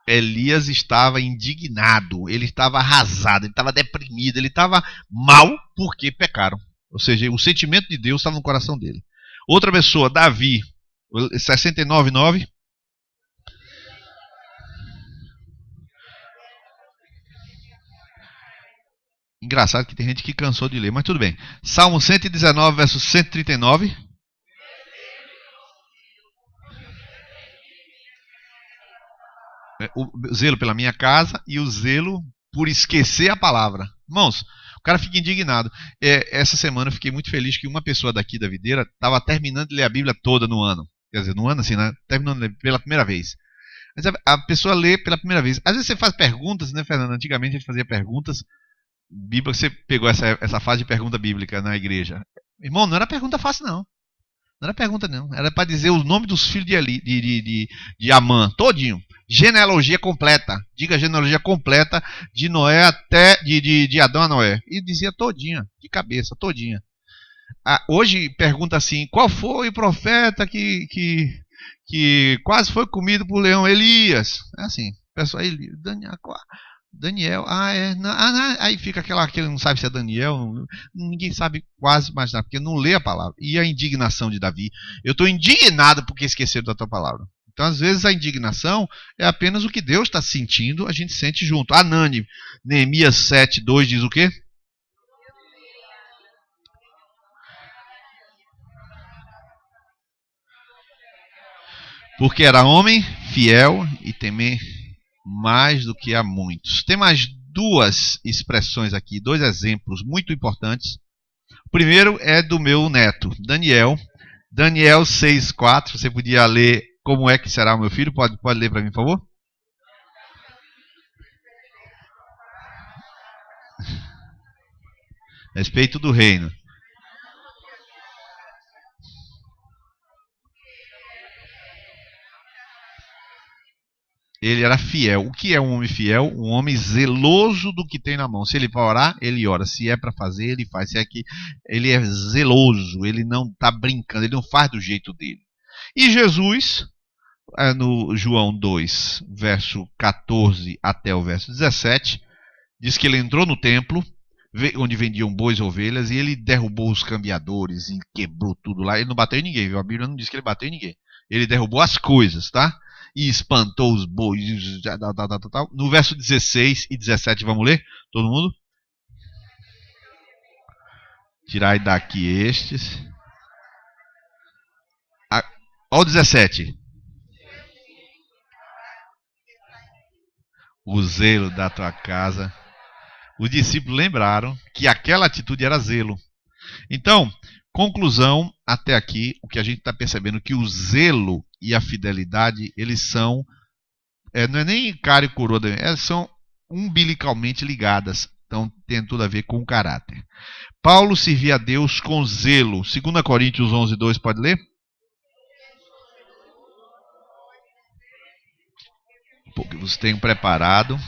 Elias estava indignado, ele estava arrasado, ele estava deprimido, ele estava mal porque pecaram. Ou seja, o sentimento de Deus estava no coração dele. Outra pessoa, Davi, 69:9. Engraçado que tem gente que cansou de ler, mas tudo bem. Salmo 119, verso 139. O zelo pela minha casa e o zelo por esquecer a palavra. Irmãos, o cara fica indignado. Essa semana eu fiquei muito feliz que uma pessoa daqui da Videira estava terminando de ler a Bíblia toda no ano. Quer dizer, no ano assim, né? Terminando de ler pela primeira vez. Mas a pessoa lê pela primeira vez. Às vezes você faz perguntas, né, Fernando? Antigamente a gente fazia perguntas. Bíblia, você pegou essa fase de pergunta bíblica na igreja. Irmão, não era pergunta fácil, não. Não era pergunta, não. Era para dizer o nome dos filhos de Amã, todinho. Genealogia completa. Diga genealogia completa de Noé até de Adão a Noé. E dizia todinha, de cabeça, todinha. Hoje pergunta assim: qual foi o profeta que quase foi comido por leão? Elias. É assim, pessoal, Daniel, aí fica aquela que não sabe se é Daniel, ninguém sabe quase mais nada, porque não lê a palavra. E a indignação de Davi, eu estou indignado porque esqueceram da tua palavra. Então, às vezes, a indignação é apenas o que Deus está sentindo, a gente sente junto. Anani, Neemias 7:2 diz o quê? Porque era homem fiel e temer mais do que a muitos. Tem mais duas expressões aqui, dois exemplos muito importantes. O primeiro é do meu neto, Daniel. Daniel 6:4. Você podia ler como é que será o meu filho? Pode ler para mim, por favor? Respeito do reino. Ele era fiel. O que é um homem fiel? Um homem zeloso do que tem na mão. Se ele vai orar, ele ora. Se é para fazer, ele faz. Se é que ele é zeloso, ele não está brincando, ele não faz do jeito dele. E Jesus, no João 2, verso 14 até o verso 17, diz que ele entrou no templo, onde vendiam bois e ovelhas, e ele derrubou os cambiadores e quebrou tudo lá. Ele não bateu em ninguém, viu? A Bíblia não diz que ele bateu em ninguém. Ele derrubou as coisas, tá? E espantou os bois. No verso 16 e 17, vamos ler? Todo mundo? Tirai daqui estes. Olha o 17. O zelo da tua casa. Os discípulos lembraram que aquela atitude era zelo. Então, conclusão até aqui, o que a gente está percebendo que o zelo e a fidelidade, eles são, não é nem cara e coroa, elas são umbilicalmente ligadas. Então, tem tudo a ver com o caráter. Paulo servia a Deus com zelo. 2 Coríntios 11, 2, pode ler? Porque você tem preparado.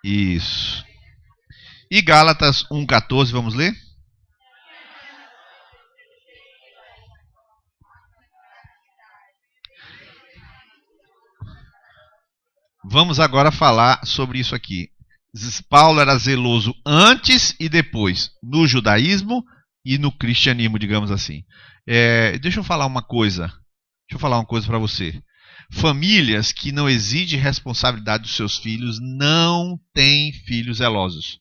Isso. E Gálatas 1,14, vamos ler? Vamos agora falar sobre isso aqui. Paulo era zeloso antes e depois, no judaísmo e no cristianismo, digamos assim. Deixa eu falar uma coisa. Deixa eu falar uma coisa para você. Famílias que não exigem responsabilidade dos seus filhos não têm filhos zelosos.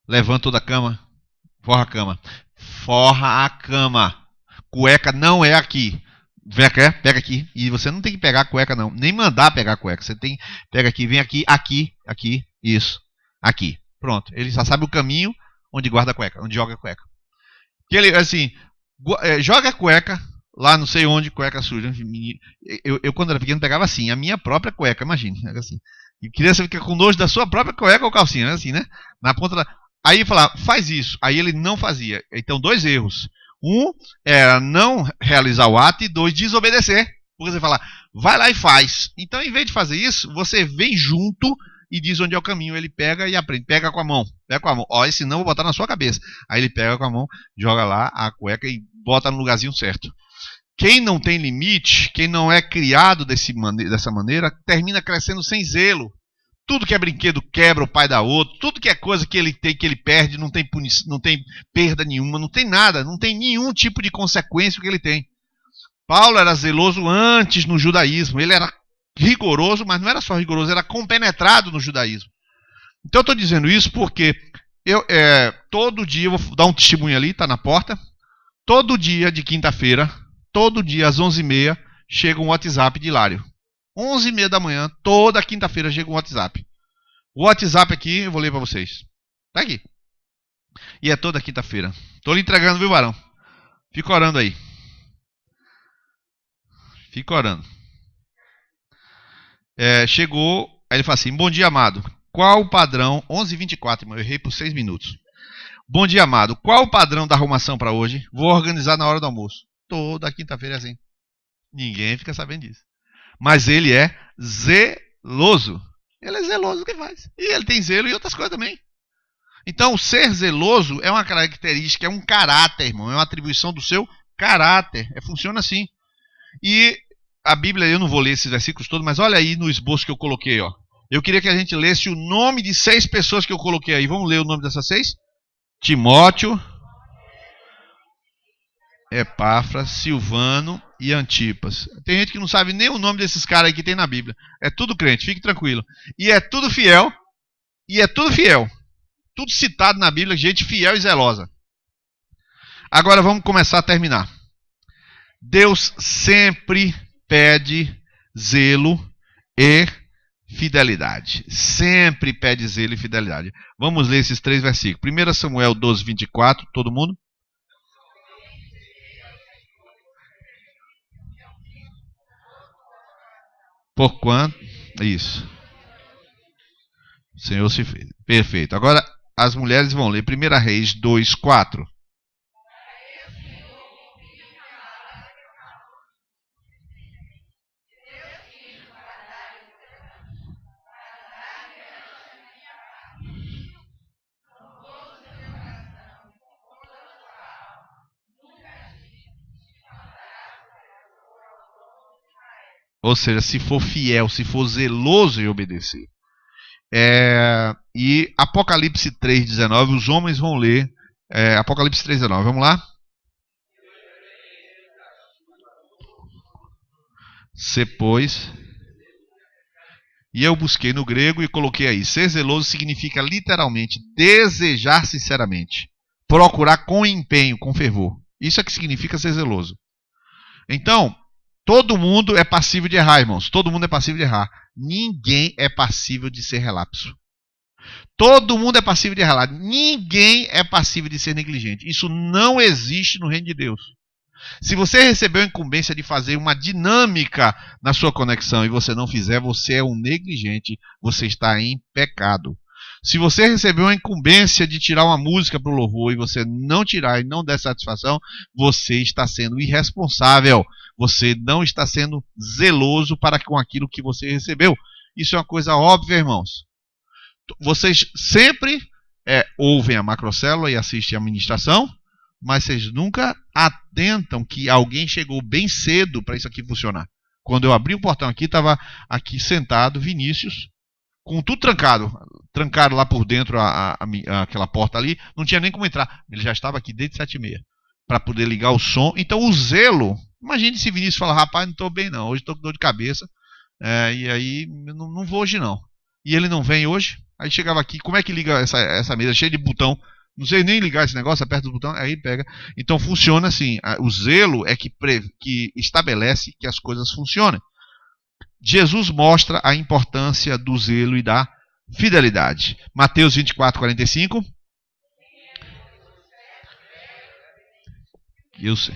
Levanta toda a cama. Forra a cama. Forra a cama. Cueca não é aqui. Pega aqui. E você não tem que pegar a cueca, não. Nem mandar pegar a cueca. Você tem. Pega aqui, vem aqui, aqui. Isso. Aqui. Pronto. Ele já sabe o caminho onde guarda a cueca, onde joga a cueca. Que ele, assim, joga a cueca lá não sei onde, cueca suja. Eu quando era pequeno, pegava assim, a minha própria cueca, imagine. Assim. E criança fica com nojo da sua própria cueca ou calcinha, assim, né? Na ponta da. Aí falava, faz isso. Aí ele não fazia. Então, 2 erros. Um era não realizar o ato e 2, desobedecer. Porque você fala, vai lá e faz. Então, em vez de fazer isso, você vem junto e diz onde é o caminho. Ele pega e aprende. Pega com a mão. Pega com a mão. Ó, senão eu vou botar na sua cabeça. Aí ele pega com a mão, joga lá a cueca e bota no lugarzinho certo. Quem não tem limite, quem não é criado dessa maneira, termina crescendo sem zelo. Tudo que é brinquedo quebra, o pai dá outro. Tudo que é coisa que ele tem, que ele perde, não tem punição, não tem perda nenhuma, não tem nada, não tem nenhum tipo de consequência que ele tem. Paulo era zeloso antes no judaísmo. Ele era rigoroso, mas não era só rigoroso, era compenetrado no judaísmo. Então eu estou dizendo isso porque todo dia, eu vou dar um testemunho ali, está na porta. Todo dia de quinta-feira, todo dia às 11h30, chega um WhatsApp de Hilário. 11h30 da manhã, toda quinta-feira chega um WhatsApp. O WhatsApp aqui, eu vou ler para vocês. Tá aqui. E é toda quinta-feira. Tô lhe entregando, viu, varão? Fica orando aí. Fica orando. Chegou, aí ele fala assim, bom dia, amado. Qual o padrão? 11h24, irmão, eu errei por 6 minutos. Bom dia, amado. Qual o padrão da arrumação para hoje? Vou organizar na hora do almoço. Toda quinta-feira é assim. Ninguém fica sabendo disso. Mas ele é zeloso. Ele é zeloso, o que faz? E ele tem zelo e outras coisas também. Então, ser zeloso é uma característica, é um caráter, irmão. É uma atribuição do seu caráter. Funciona assim. E a Bíblia, eu não vou ler esses versículos todos, mas olha aí no esboço que eu coloquei, ó. Eu queria que a gente lesse o nome de 6 pessoas que eu coloquei aí. Vamos ler o nome dessas 6? Timóteo, Epáfras, Silvano e Antipas. Tem gente que não sabe nem o nome desses caras aí que tem na Bíblia. É tudo crente, fique tranquilo. E é tudo fiel. Tudo citado na Bíblia, gente fiel e zelosa. Agora vamos começar a terminar. Deus sempre pede zelo e fidelidade. Sempre pede zelo e fidelidade. Vamos ler esses 3 versículos. 1 Samuel 12, 24. Todo mundo? Por quanto? Isso. O Senhor se fez. Perfeito. Agora as mulheres vão ler 1 Reis 2, 4. Ou seja, se for fiel, se for zeloso em obedecer. E Apocalipse 3,19, os homens vão ler. Apocalipse 3,19, vamos lá? Se, pois. E eu busquei no grego e coloquei aí. Ser zeloso significa literalmente desejar sinceramente. Procurar com empenho, com fervor. Isso é que significa ser zeloso. Então, todo mundo é passível de errar, irmãos. Todo mundo é passível de errar. Ninguém é passível de ser relapso. Todo mundo é passível de errar. Ninguém é passível de ser negligente. Isso não existe no reino de Deus. Se você recebeu a incumbência de fazer uma dinâmica na sua conexão e você não fizer, você é um negligente, você está em pecado. Se você recebeu a incumbência de tirar uma música para o louvor e você não tirar e não der satisfação, você está sendo irresponsável. Você não está sendo zeloso para com aquilo que você recebeu. Isso é uma coisa óbvia, irmãos. Vocês sempre ouvem a macrocélula e assistem a ministração, mas vocês nunca atentam que alguém chegou bem cedo para isso aqui funcionar. Quando eu abri o portão aqui, estava aqui sentado Vinícius, com tudo trancado. Trancaram lá por dentro aquela porta ali, não tinha nem como entrar. Ele já estava aqui desde 7h30, para poder ligar o som. Então o zelo, imagine se Vinícius fala, rapaz, não estou bem não, hoje estou com dor de cabeça, e aí não vou hoje não. E ele não vem hoje, aí chegava aqui, como é que liga essa mesa cheia de botão? Não sei nem ligar esse negócio, aperta o botão, aí pega. Então funciona assim. O zelo é que estabelece que as coisas funcionem. Jesus mostra a importância do zelo e da fidelidade. Mateus 24:45. Eu sei.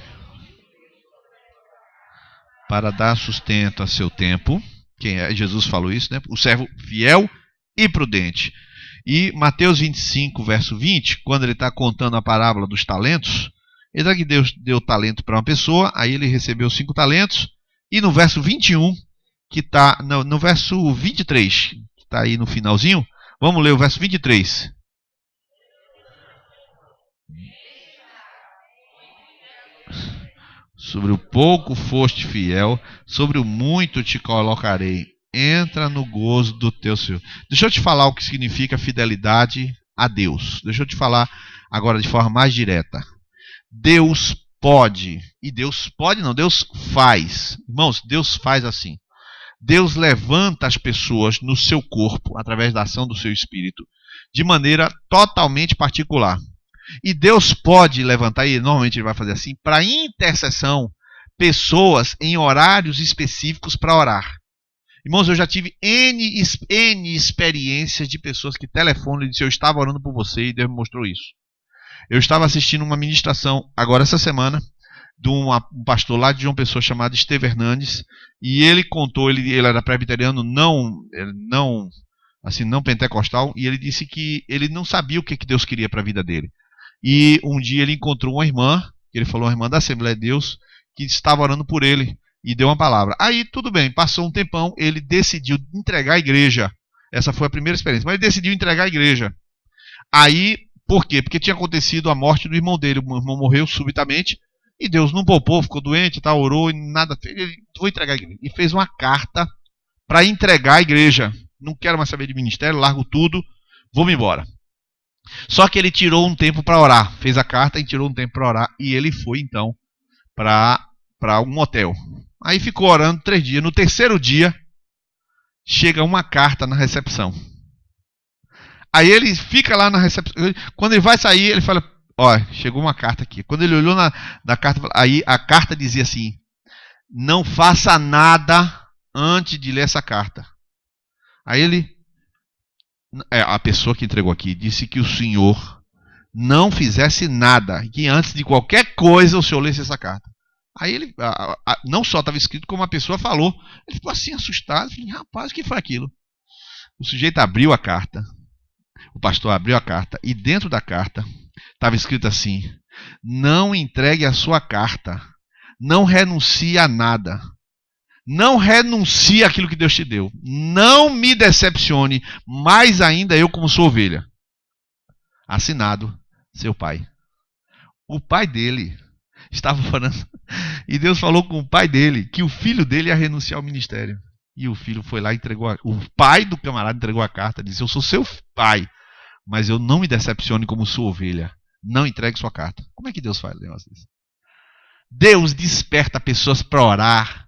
Para dar sustento a seu tempo. Jesus falou isso, né? O servo fiel e prudente. E Mateus 25, verso 20, quando ele está contando a parábola dos talentos, ele diz que Deus deu talento para uma pessoa, aí ele recebeu 5 talentos, e no verso 21, que está no verso 23, que está aí no finalzinho, vamos ler o verso 23. Sobre o pouco foste fiel, sobre o muito te colocarei. Entra no gozo do teu Senhor. Deixa eu te falar o que significa fidelidade a Deus. Deixa eu te falar agora de forma mais direta. Deus pode, e Deus pode não, Deus faz. Irmãos, Deus faz assim. Deus levanta as pessoas no seu corpo, através da ação do seu espírito, de maneira totalmente particular. E Deus pode levantar, e normalmente ele vai fazer assim, para intercessão, pessoas em horários específicos para orar. Irmãos, eu já tive N experiências de pessoas que telefonam e dizem, eu estava orando por você e Deus me mostrou isso. Eu estava assistindo uma ministração, agora essa semana, de um pastor lá de João Pessoa chamado Esteve Hernandes, e ele contou, ele era presbiteriano, não pentecostal, e ele disse que ele não sabia o que Deus queria para a vida dele. E um dia ele encontrou uma irmã, ele falou, uma irmã da Assembleia de Deus, que estava orando por ele. E deu uma palavra. Aí, tudo bem, passou um tempão, ele decidiu entregar a igreja. Essa foi a primeira experiência. Mas ele decidiu entregar a igreja. Aí, por quê? Porque tinha acontecido a morte do irmão dele. O irmão morreu subitamente. E Deus não poupou, ficou doente, orou e nada fez. Ele foi entregar a igreja. E fez uma carta para entregar a igreja. Não quero mais saber de ministério, largo tudo, vou-me embora. Só que ele tirou um tempo para orar. Fez a carta e tirou um tempo para orar. E ele foi, então, para um hotel. Aí ficou orando 3 dias. No terceiro dia, chega uma carta na recepção. Aí ele fica lá na recepção. Quando ele vai sair, ele fala, chegou uma carta aqui. Quando ele olhou na carta, aí a carta dizia assim, não faça nada antes de ler essa carta. Aí a pessoa que entregou aqui, disse que o senhor não fizesse nada, que antes de qualquer coisa o senhor lesse essa carta. Aí ele, não só estava escrito, como a pessoa falou. Ele ficou assim assustado. Falei, rapaz, o que foi aquilo? O sujeito abriu a carta. O pastor abriu a carta. E dentro da carta estava escrito assim, não entregue a sua carta. Não renuncie a nada. Não renuncie àquilo que Deus te deu. Não me decepcione. Mais ainda eu como sua ovelha. Assinado, seu pai. O pai dele. estava orando. E Deus falou com o pai dele que o filho dele ia renunciar ao ministério. E o filho foi lá e entregou. O pai do camarada entregou a carta. Disse: eu sou seu pai, mas eu não me decepcione como sua ovelha. Não entregue sua carta. Como é que Deus faz um negócio desse? Deus desperta pessoas para orar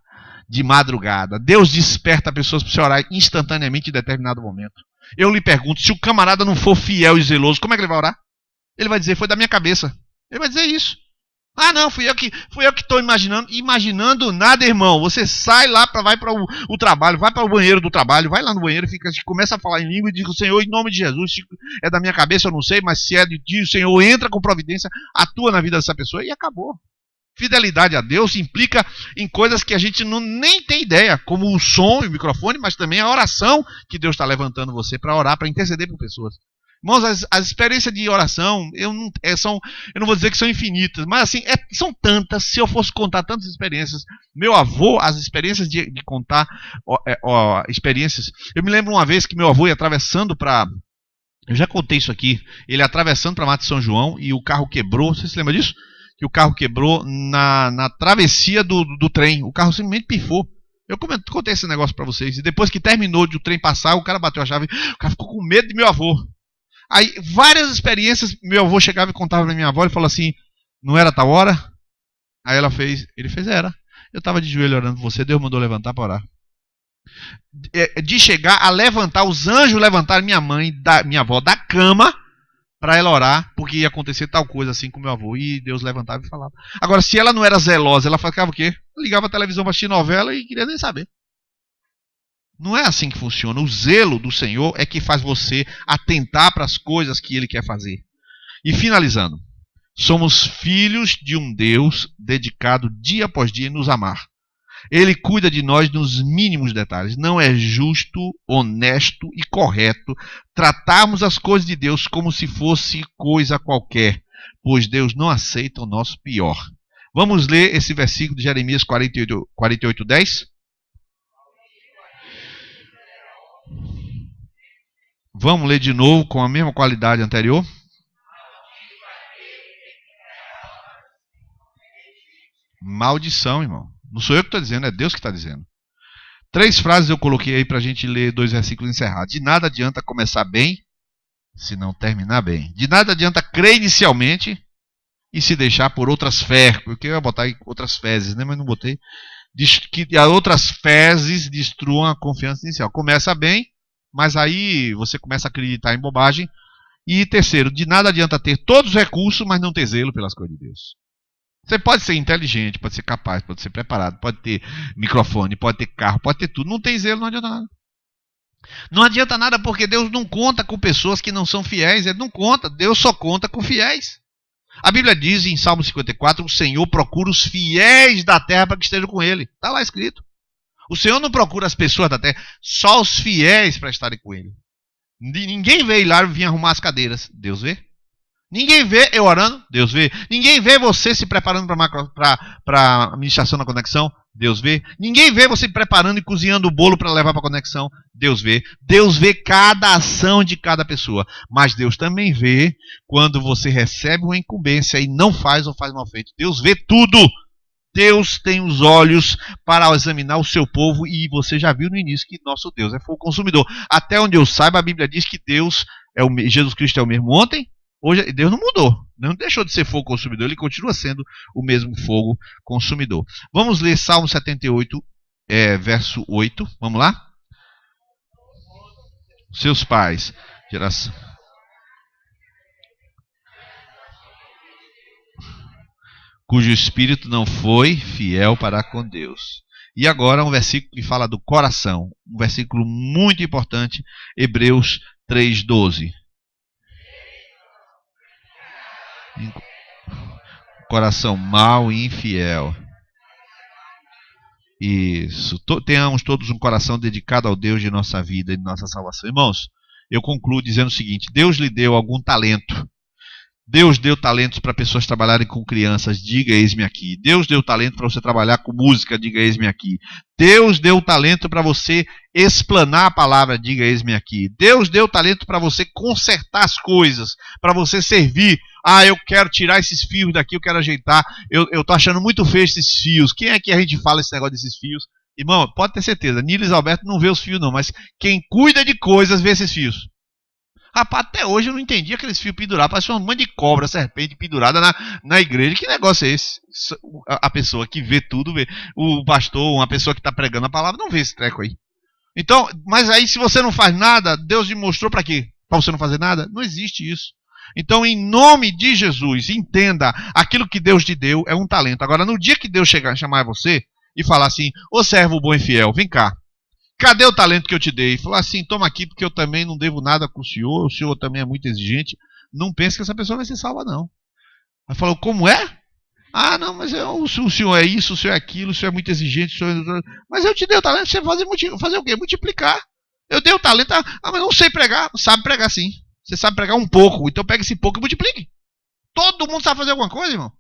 de madrugada. Deus desperta pessoas para orar instantaneamente em determinado momento. Eu lhe pergunto, se o camarada não for fiel e zeloso, como é que ele vai orar? Ele vai dizer: foi da minha cabeça. Ele vai dizer isso. Ah, não, fui eu que estou imaginando. Imaginando nada, irmão. Você sai lá, vai para o trabalho, vai para o banheiro do trabalho, vai lá no banheiro, começa a falar em língua e diz: Senhor, em nome de Jesus, se é da minha cabeça eu não sei, mas se é de ti, o Senhor entra com providência, atua na vida dessa pessoa e acabou. Fidelidade a Deus implica em coisas que a gente nem tem ideia, como o som e o microfone, mas também a oração que Deus está levantando você para orar, para interceder por pessoas. Irmãos, as experiências de oração, eu não vou dizer que são infinitas, mas assim, são tantas. Se eu fosse contar tantas experiências, meu avô, as experiências de contar experiências. Eu me lembro uma vez que meu avô ia atravessando para. Eu já contei isso aqui. Ele atravessando para Mata de São João e o carro quebrou. Você se lembra disso? Que o carro quebrou na travessia do trem. O carro simplesmente pifou. Eu contei esse negócio para vocês. E depois que terminou de o trem passar, o cara bateu a chave. O cara ficou com medo de meu avô. Aí, várias experiências, meu avô chegava e contava pra minha avó e falou assim: não era tal hora? Aí ele fez, era. Eu estava de joelho orando por você, Deus mandou levantar para orar. De chegar a levantar, os anjos levantaram minha avó da cama para ela orar, porque ia acontecer tal coisa assim com meu avô. E Deus levantava e falava. Agora, se ela não era zelosa, ela ficava o quê? Ligava a televisão para assistir novela e queria nem saber. Não é assim que funciona. O zelo do Senhor é que faz você atentar para as coisas que Ele quer fazer. E finalizando, somos filhos de um Deus dedicado dia após dia em nos amar. Ele cuida de nós nos mínimos detalhes. Não é justo, honesto e correto tratarmos as coisas de Deus como se fosse coisa qualquer, pois Deus não aceita o nosso pior. Vamos ler esse versículo de Jeremias 48:10? Vamos ler de novo com a mesma qualidade anterior? Maldição, irmão. Não sou eu que estou dizendo, é Deus que está dizendo. 3 frases eu coloquei aí para a gente ler 2 versículos encerrados. De nada adianta começar bem se não terminar bem. De nada adianta crer inicialmente e se deixar por outras fés. Porque eu ia botar aí outras fezes, né? Mas não botei. Que as outras fezes destruam a confiança inicial. Começa bem, mas aí você começa a acreditar em bobagem. E terceiro, de nada adianta ter todos os recursos, mas não ter zelo pelas coisas de Deus. Você pode ser inteligente, pode ser capaz, pode ser preparado, pode ter microfone, pode ter carro, pode ter tudo. Não tem zelo, não adianta nada. Não adianta nada porque Deus não conta com pessoas que não são fiéis. Ele não conta, Deus só conta com fiéis. A Bíblia diz em Salmo 54, o Senhor procura os fiéis da terra para que estejam com Ele. Está lá escrito. O Senhor não procura as pessoas da terra, só os fiéis para estarem com Ele. Ninguém vê ir lá e vir arrumar as cadeiras. Deus vê. Ninguém vê eu orando. Deus vê. Ninguém vê você se preparando para a ministração na conexão. Deus vê. Ninguém vê você preparando e cozinhando o bolo para levar para a conexão. Deus vê. Deus vê cada ação de cada pessoa. Mas Deus também vê quando você recebe uma incumbência e não faz ou faz mal feito. Deus vê tudo. Deus tem os olhos para examinar o seu povo e você já viu no início que nosso Deus é fogo consumidor. Até onde eu saiba, a Bíblia diz que Deus Jesus Cristo é o mesmo ontem. Hoje Deus não mudou, não deixou de ser fogo consumidor, ele continua sendo o mesmo fogo consumidor. Vamos ler Salmo 78, verso 8. Vamos lá? Seus pais, geração. Cujo espírito não foi fiel para com Deus. E agora um versículo que fala do coração, um versículo muito importante, Hebreus 3:12. Coração mau e infiel. Isso. Tenhamos todos um coração dedicado ao Deus de nossa vida e de nossa salvação. Irmãos, eu concluo dizendo o seguinte: Deus lhe deu algum talento. Deus deu talentos para pessoas trabalharem com crianças, diga eis-me aqui. Deus deu talento para você trabalhar com música, diga eis-me aqui. Deus deu talento para você explanar a palavra, diga eis-me aqui. Deus deu talento para você consertar as coisas, para você servir. Ah, eu quero tirar esses fios daqui, eu quero ajeitar. Eu tô achando muito feio esses fios. Quem é que a gente fala esse negócio desses fios? Irmão, pode ter certeza, Nilis Alberto não vê os fios não, mas quem cuida de coisas vê esses fios. Rapaz, até hoje eu não entendi aqueles fios pendurados. Parece uma mãe de cobra, serpente pendurada na igreja. Que negócio é esse? A pessoa que vê tudo, vê. O pastor, uma pessoa que está pregando a palavra, não vê esse treco aí. Então, mas aí se você não faz nada, Deus lhe mostrou para quê? Para você não fazer nada? Não existe isso. Então, em nome de Jesus, entenda, aquilo que Deus te deu é um talento. Agora, no dia que Deus chegar, chamar você e falar assim, ô servo bom e fiel, vem cá. Cadê o talento que eu te dei? Falou assim, toma aqui porque eu também não devo nada com o senhor também é muito exigente. Não pense que essa pessoa vai ser salva, não. Aí falou, como é? Ah, não, mas o senhor é isso, o senhor é aquilo, o senhor é muito exigente, mas eu te dei o talento, você fazer o quê? Multiplicar. Eu dei o talento, mas não sei pregar. Sabe pregar sim. Você sabe pregar um pouco, então pega esse pouco e multiplique. Todo mundo sabe fazer alguma coisa, irmão.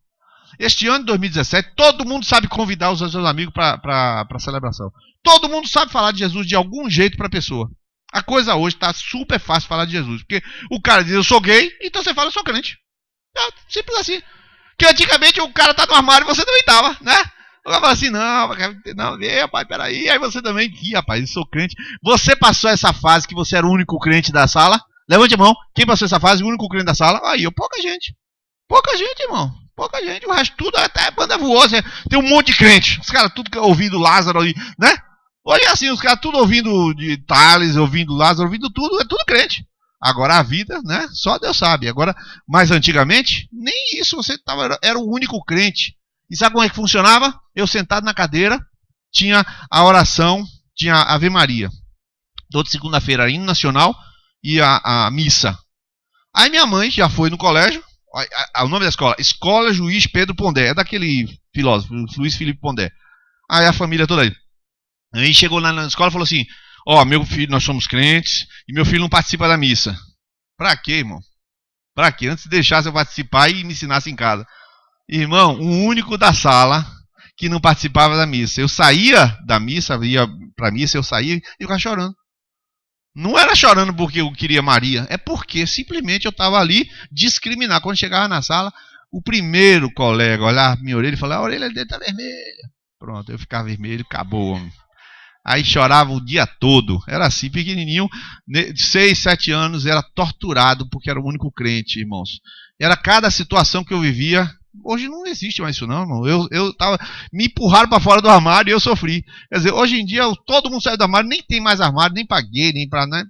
Este ano de 2017, todo mundo sabe convidar os seus amigos para a celebração. Todo mundo sabe falar de Jesus de algum jeito para a pessoa. A coisa hoje está super fácil falar de Jesus. Porque o cara diz, eu sou gay, então você fala, eu sou crente. É simples assim. Porque antigamente o cara tá no armário e você também tava, né? O cara fala assim, não, rapaz, peraí. Aí você também, rapaz, eu sou crente. Você passou essa fase que você era o único crente da sala? Levante a mão. Quem passou essa fase, o único crente da sala? Aí, pouca gente. Pouca gente, irmão. Pouca gente. O resto tudo, até a banda voou. Tem um monte de crente. Os caras tudo ouvindo Lázaro ali, né? Olha assim, os caras tudo ouvindo de Tales, ouvindo Lázaro, ouvindo tudo. É tudo crente. Agora a vida, né? Só Deus sabe. Agora, mais antigamente, nem isso você era o único crente. E sabe como é que funcionava? Eu sentado na cadeira, tinha a oração, tinha a Ave Maria. Toda segunda-feira, hino nacional e a missa. Aí minha mãe já foi no colégio. O nome da escola, Escola Juiz Pedro Pondé. É daquele filósofo, Luiz Felipe Pondé. Aí a família toda aí. Aí chegou lá na escola e falou assim, meu filho, nós somos crentes e meu filho não participa da missa. Pra quê, irmão? Pra quê? Antes de deixar eu participar e me ensinasse em casa. Irmão, o único da sala que não participava da missa. Eu saía da missa, ia pra missa, eu saía e ficava chorando. Não era chorando porque eu queria Maria, é porque simplesmente eu estava ali discriminar. Quando chegava na sala, o primeiro colega olhava minha orelha e falava, a orelha dele está vermelha. Pronto, eu ficava vermelho, acabou. Aí chorava o dia todo. Era assim, pequenininho, 6, 7 anos, era torturado porque era o único crente, irmãos. Era cada situação que eu vivia. Hoje não existe mais isso não, irmão. Me empurraram para fora do armário e eu sofri. Quer dizer, hoje em dia todo mundo saiu do armário, nem tem mais armário, nem para gay, nem para nada.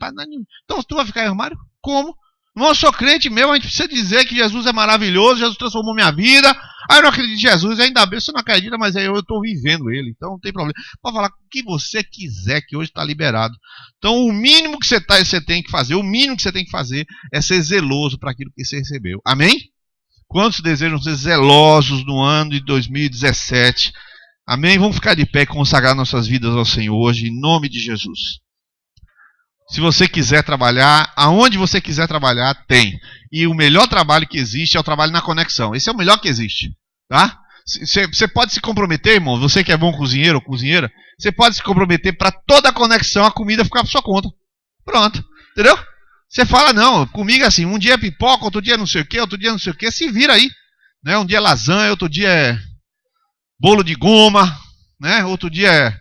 Então tu vai ficar em armário? Como? Irmão, eu sou crente mesmo, a gente precisa dizer que Jesus é maravilhoso, Jesus transformou minha vida. Ah, eu não acredito em Jesus, ainda bem, você não acredita, mas eu estou vivendo ele, então não tem problema. Pode falar o que você quiser, que hoje está liberado. Então o mínimo que você tem que fazer, é ser zeloso para aquilo que você recebeu. Amém? Quantos desejam ser zelosos no ano de 2017? Amém? Vamos ficar de pé e consagrar nossas vidas ao Senhor hoje, em nome de Jesus. Se você quiser trabalhar, aonde você quiser trabalhar, tem. E o melhor trabalho que existe é o trabalho na conexão. Esse é o melhor que existe. Tá? Você pode se comprometer, irmão, você que é bom cozinheiro ou cozinheira, você pode se comprometer para toda a conexão, a comida ficar por sua conta. Pronto. Entendeu? Você fala, não, comigo é assim, um dia é pipoca, outro dia não sei o que, outro dia não sei o que, se vira aí. Né? Um dia é lasanha, outro dia é bolo de goma, né? Outro dia é